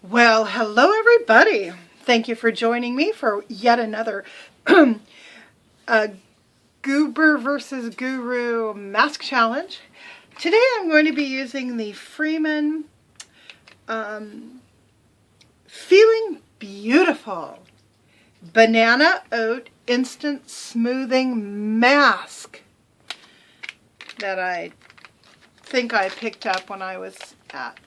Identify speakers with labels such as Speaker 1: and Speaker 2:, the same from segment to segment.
Speaker 1: Well, hello everybody. Thank you for joining me for yet another Goober versus Guru mask challenge. Today I'm going to be using the Freeman Feeling Beautiful Banana Oat Instant Smoothing Mask that I think I picked up when I was at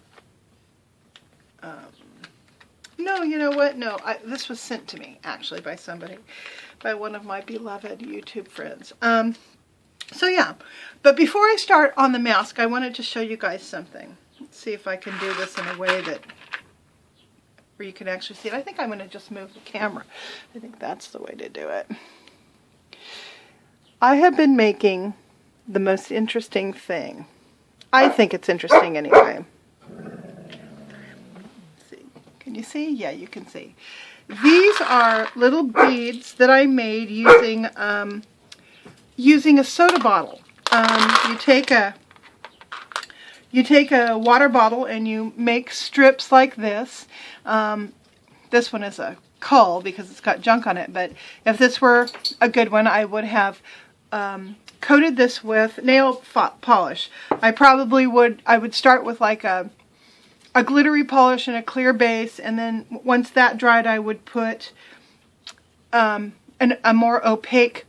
Speaker 1: no, you know what? No, this was sent to me, actually, by somebody, by one of my beloved YouTube friends. So yeah, but before I start on the mask, I wanted to show you guys something. Let's see if I can do this in a way that, where you can actually see it. I think I'm going to just move the camera. I think that's the way to do it. I have been making the most interesting thing. I think it's interesting anyway. Can you see? Yeah, you can see. These are little beads that I made using using a soda bottle. You take a water bottle and you make strips like this. This one is a cull because it's got junk on it, but if this were a good one, I would have coated this with nail polish. I would start with like a glittery polish and a clear base, and then once that dried I would put a more opaque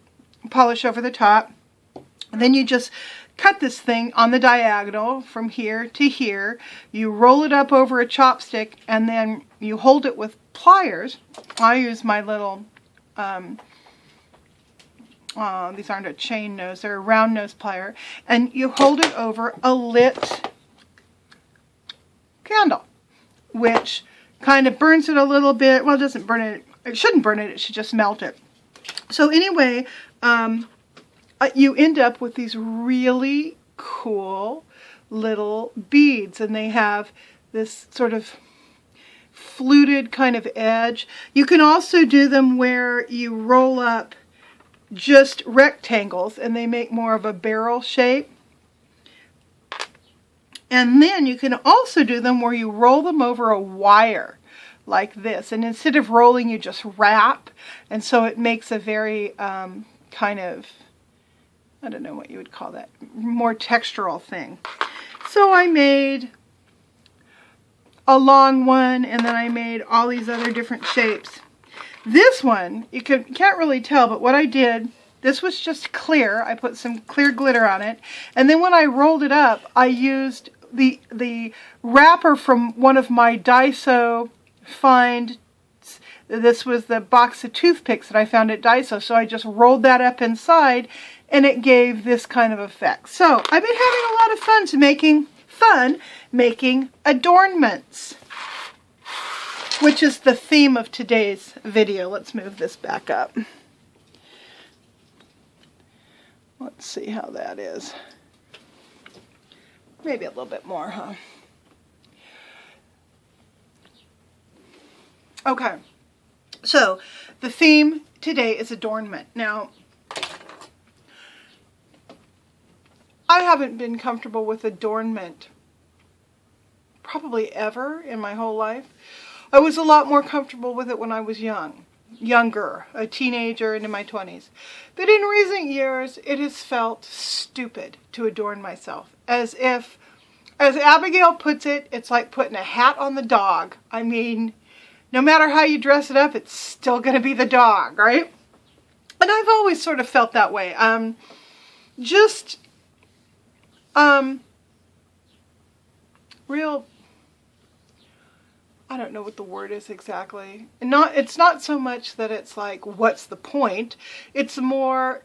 Speaker 1: polish over the top. And then you just cut this thing on the diagonal from here to here. You roll it up over a chopstick and then you hold it with pliers. I use my little, these aren't a chain nose, they're a round nose plier, and you hold it over a lit candle, which kind of burns it a little bit. Well, it doesn't burn it. It shouldn't burn it. It should just melt it. So anyway, you end up with these really cool little beads, and they have this sort of fluted kind of edge. You can also do them where you roll up just rectangles, and they make more of a barrel shape. And then you can also do them where you roll them over a wire like this. And instead of rolling, you just wrap. And so it makes a very kind of, I don't know what you would call that, more textural thing. So I made a long one, and then I made all these other different shapes. This one, you can't really tell, but what I did, this was just clear. I put some clear glitter on it. And then when I rolled it up, I used the wrapper from one of my Daiso finds. This was the box of toothpicks that I found at Daiso. So I just rolled that up inside, and it gave this kind of effect. So I've been having a lot of fun making adornments, which is the theme of today's video. Let's move this back up. Let's see how that is. Maybe a little bit more, huh? Okay, so the theme today is adornment. Now, I haven't been comfortable with adornment probably ever in my whole life. I was a lot more comfortable with it when I was younger, a teenager into my 20s. But in recent years, it has felt stupid to adorn myself. As Abigail puts it, it's like putting a hat on the dog. I mean, no matter how you dress it up, it's still going to be the dog, right? And I've always sort of felt that way. Real, I don't know what the word is exactly. It's not so much that it's like, what's the point? It's more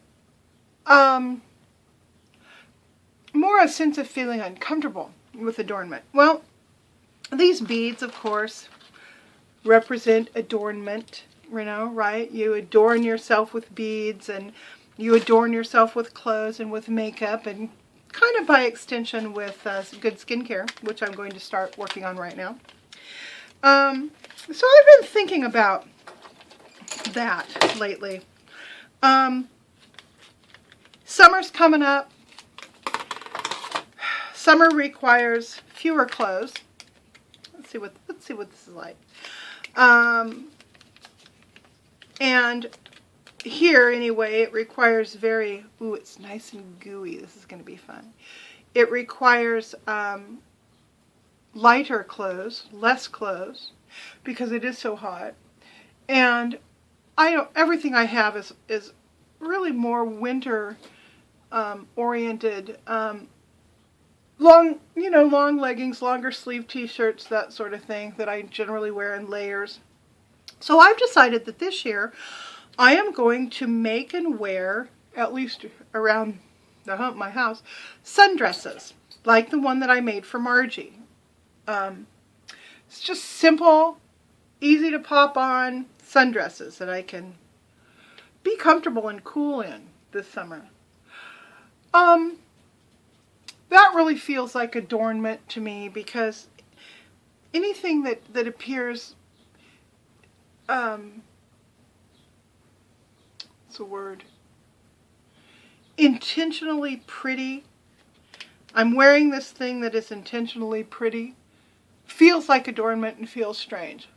Speaker 1: a sense of feeling uncomfortable with adornment. Well, these beads, of course, represent adornment, you know, right? You adorn yourself with beads, and you adorn yourself with clothes and with makeup, and kind of by extension with good skincare, which I'm going to start working on right now. So I've been thinking about that lately. Summer's coming up. Summer requires fewer clothes. see what this is like. And here, anyway, it requires very, ooh, it's nice and gooey. This is going to be fun. It requires lighter clothes, less clothes, because it is so hot. And everything I have is really more winter oriented. Long leggings, longer sleeve t-shirts, that sort of thing that I generally wear in layers. So I've decided that this year I am going to make and wear, at least around my house, sundresses, like the one that I made for Margie. It's just simple, easy to pop on sundresses that I can be comfortable and cool in this summer. That really feels like adornment to me, because anything that appears, what's the word? Intentionally pretty. I'm wearing this thing that is intentionally pretty. Feels like adornment and feels strange.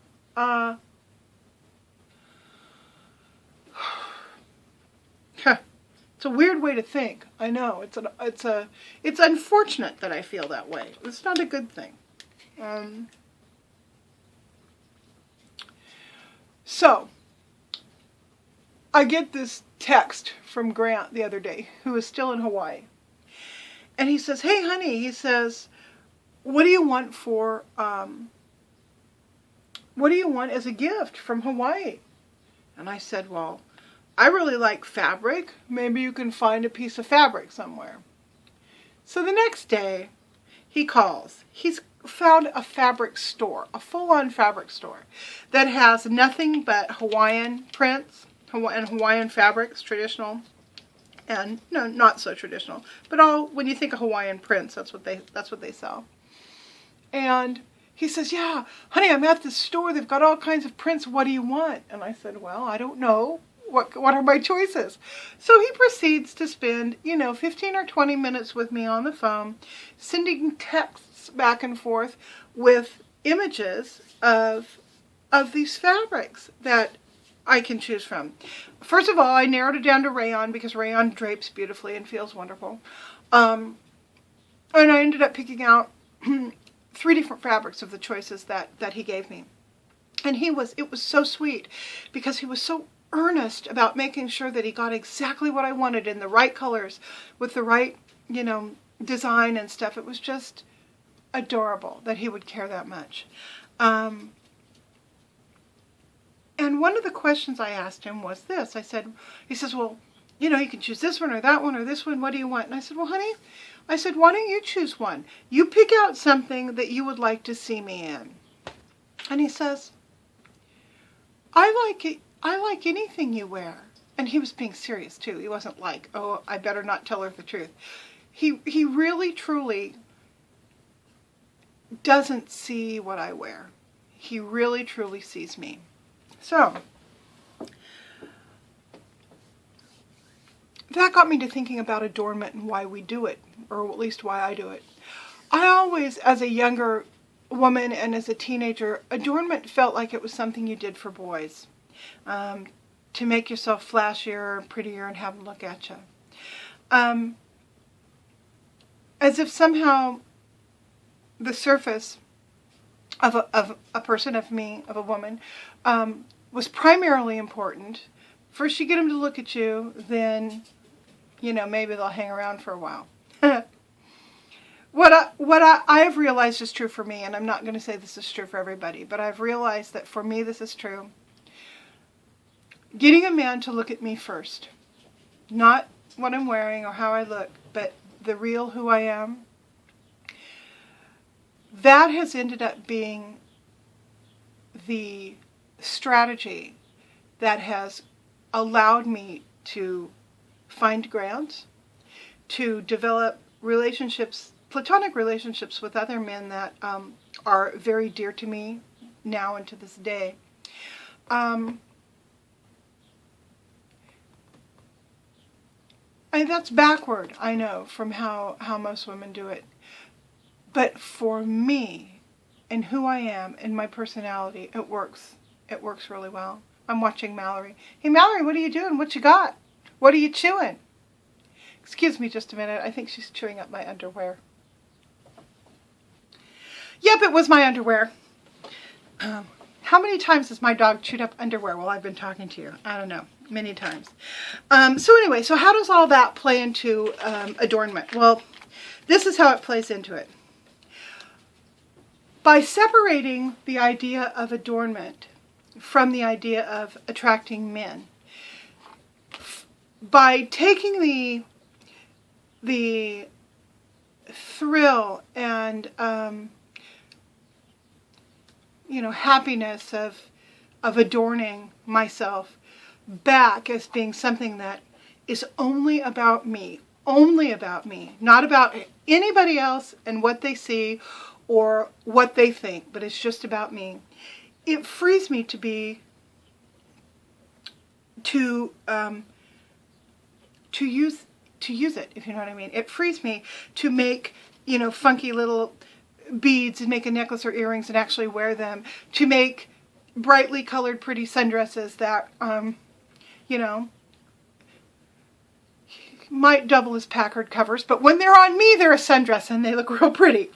Speaker 1: It's a weird way to think. I know. It's unfortunate that I feel that way. It's not a good thing. So, I get this text from Grant the other day, who is still in Hawaii. And he says, "Hey, honey," he says, what do you want as a gift from Hawaii?" And I said, "Well, I really like fabric. Maybe you can find a piece of fabric somewhere." So the next day, he calls. He's found a fabric store, a full-on fabric store, that has nothing but Hawaiian prints and Hawaiian fabrics, traditional, and no, not so traditional, but when you think of Hawaiian prints, that's what they sell. And he says, "Yeah, honey, I'm at this store. They've got all kinds of prints. What do you want?" And I said, "Well, I don't know. What are my choices?" So he proceeds to spend, 15 or 20 minutes with me on the phone, sending texts back and forth with images of these fabrics that I can choose from. First of all, I narrowed it down to rayon, because rayon drapes beautifully and feels wonderful. And I ended up picking out 3 different fabrics of the choices that he gave me. And it was so sweet, because he was so earnest about making sure that he got exactly what I wanted in the right colors with the right, design and stuff. It was just adorable that he would care that much. And one of the questions I asked him was this. He says, "Well, you can choose this one or that one or this one. What do you want?" And I said, "Well, honey," I said, "why don't you choose one? You pick out something that you would like to see me in." And he says, I like anything you wear." And he was being serious too. He wasn't like, "Oh, I better not tell her the truth." He really, truly doesn't see what I wear. He really, truly sees me. So, that got me to thinking about adornment and why we do it, or at least why I do it. I always, as a younger woman and as a teenager, adornment felt like it was something you did for boys, to make yourself flashier and prettier and have them look at you. As if somehow the surface of a person, of me, of a woman, was primarily important. First you get them to look at you, then, maybe they'll hang around for a while. What I have realized is true for me, and I'm not going to say this is true for everybody, but I've realized that for me this is true. Getting a man to look at me first. Not what I'm wearing or how I look, but the real who I am. That has ended up being the strategy that has allowed me to find grants, to develop relationships, platonic relationships with other men that are very dear to me now and to this day. And that's backward, I know, from how most women do it. But for me, and who I am and my personality, it works. It works really well. I'm watching Mallory. Hey, Mallory, what are you doing? What you got? What are you chewing? Excuse me just a minute. I think she's chewing up my underwear. Yep, it was my underwear. How many times has my dog chewed up underwear while I've been talking to you? I don't know. Many times. So anyway, so how does all that play into adornment? Well, this is how it plays into it. By separating the idea of adornment from the idea of attracting men, by taking the thrill and happiness of adorning myself back as being something that is only about me, not about anybody else and what they see or what they think, but it's just about me. It frees me to use it, if you know what I mean. It frees me to make, funky little beads and make a necklace or earrings and actually wear them, to make brightly colored pretty sundresses that, might double as Packard covers, but when they're on me, they're a sundress and they look real pretty.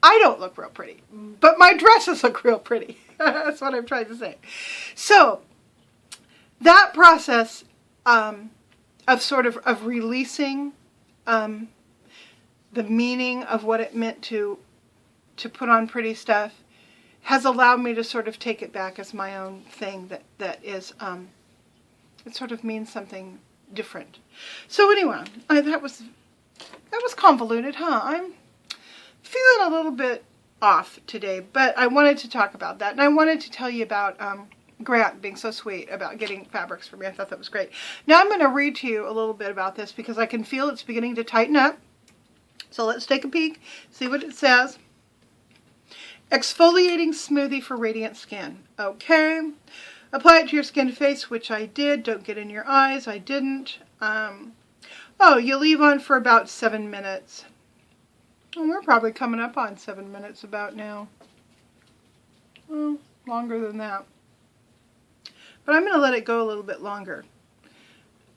Speaker 1: I don't look real pretty, but my dresses look real pretty. That's what I'm trying to say. So that process of releasing the meaning of what it meant to put on pretty stuff has allowed me to sort of take it back as my own thing that is, it sort of means something different. So anyway, that was convoluted, huh? I'm feeling a little bit off today, but I wanted to talk about that, and I wanted to tell you about Grant being so sweet about getting fabrics for me. I thought that was great. Now I'm going to read to you a little bit about this because I can feel it's beginning to tighten up. So let's take a peek, see what it says. Exfoliating smoothie for radiant skin. Okay. Apply it to your skin and face, which I did. Don't get in your eyes. I didn't. You leave on for about 7 minutes. And we're probably coming up on 7 minutes about now. Well, longer than that. But I'm going to let it go a little bit longer.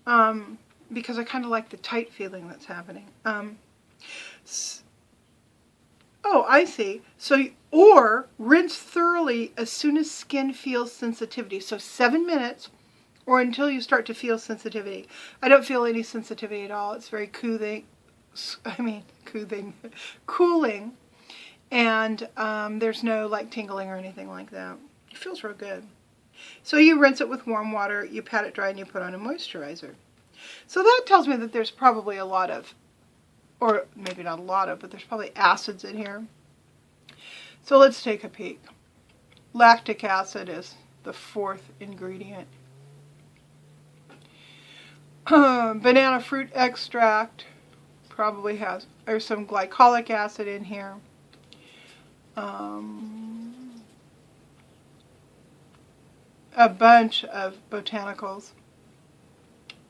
Speaker 1: Because I kind of like the tight feeling that's happening. I see. Or rinse thoroughly as soon as skin feels sensitivity. So 7 minutes or until you start to feel sensitivity. I don't feel any sensitivity at all. It's very cooling. And there's no tingling or anything like that. It feels real good. So you rinse it with warm water, you pat it dry, and you put on a moisturizer. So that tells me that there's probably a lot of, or maybe not a lot of, but there's probably acids in here. So let's take a peek. Lactic acid is the 4th ingredient. Banana fruit extract probably has, there's some glycolic acid in here. A bunch of botanicals.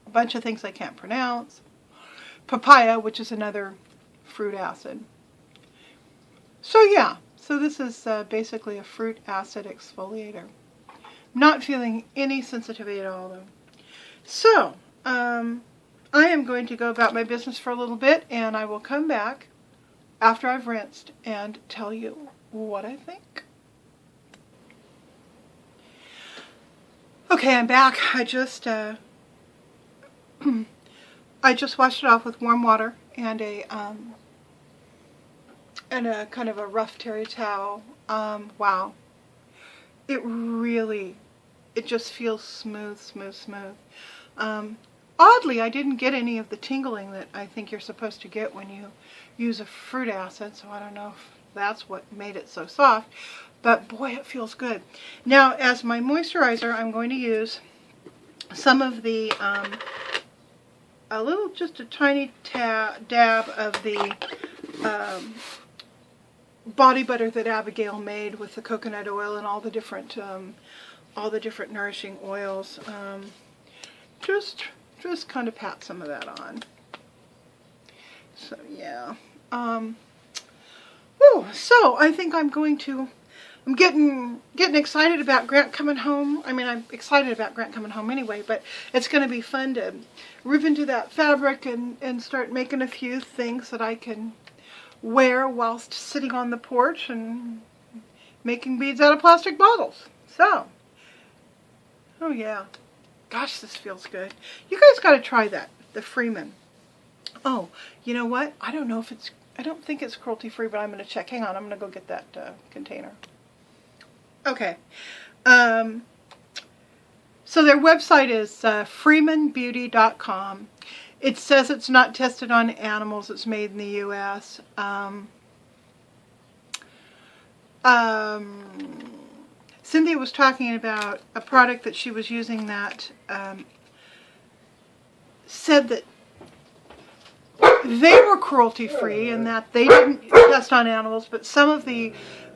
Speaker 1: A bunch of things I can't pronounce. Papaya, which is another fruit acid. So yeah, so this is basically a fruit acid exfoliator. Not feeling any sensitivity at all though. So, I am going to go about my business for a little bit, and I will come back after I've rinsed and tell you what I think. Okay, I'm back. I just washed it off with warm water and a kind of a rough terry towel. Wow. It just feels smooth. Oddly, I didn't get any of the tingling that I think you're supposed to get when you use a fruit acid, so I don't know if that's what made it so soft, but boy, it feels good. Now, as my moisturizer, I'm going to use some of the, just a tiny dab of the body butter that Abigail made with the coconut oil and all the different nourishing oils. Just kind of pat some of that on. So yeah. Oh, so I think I'm getting excited about Grant coming home. I mean, I'm excited about Grant coming home anyway, but it's going to be fun to rip into that fabric and start making a few things that I can wear whilst sitting on the porch and making beads out of plastic bottles. So, oh yeah. Gosh, this feels good. You guys got to try that, the Freeman. Oh, you know what? I don't think it's cruelty free, but I'm going to check. Hang on, I'm going to go get that container. Okay. So their website is freemanbeauty.com. It says it's not tested on animals. It's made in the U.S. Cynthia was talking about a product that she was using that said that they were cruelty-free and that they didn't test on animals, but some of the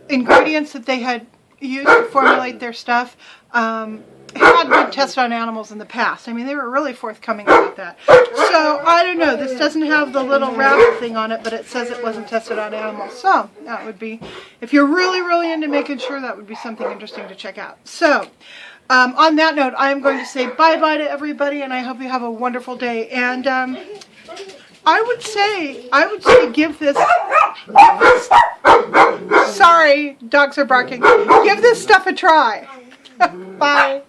Speaker 1: ingredients that they had used to formulate their stuff had been tested on animals in the past. I mean, they were really forthcoming about that. So, I don't know. This doesn't have the little rabbit thing on it, but it says it wasn't tested on animals. So, that would be, if you're really, really into making sure, that would be something interesting to check out. So, on that note, I am going to say bye-bye to everybody, and I hope you have a wonderful day. And I would say give this, sorry, dogs are barking. Give this stuff a try. Bye.